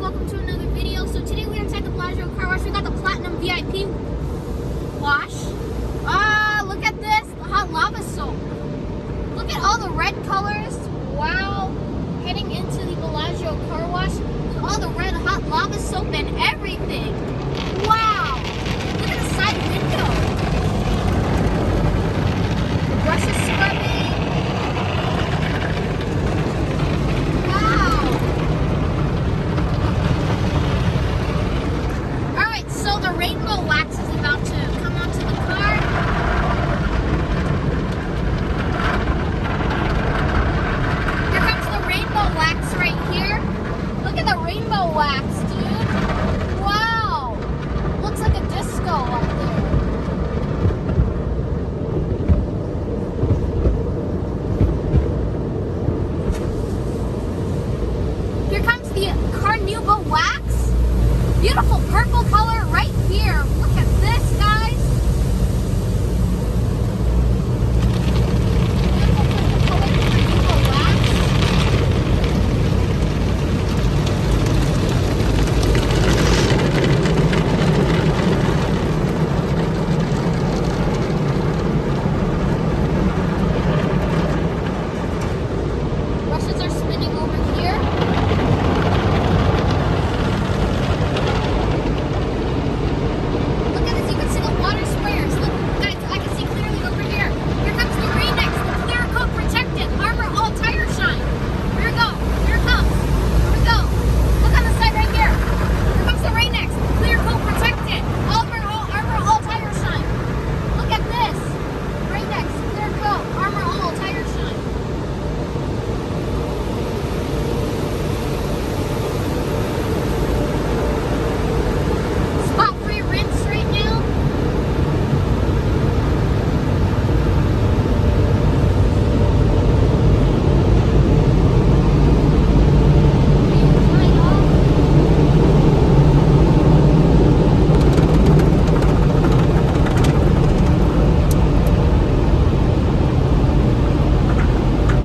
welcome to another video. So today we're inside the Bellagio car wash. We got the Platinum VIP wash. Look at this, the hot lava soap. Look at all the red colors. Wow. Heading into the Bellagio car wash. All the red hot lava soap and everything. Wow. Look at the side window. The brushes scrubbing. Rainbow wax is about to come onto the car. Here comes the rainbow wax right here. Look at the rainbow wax, dude. Wow. Looks like a disco up there. Here comes the Carnauba wax. Beautiful purple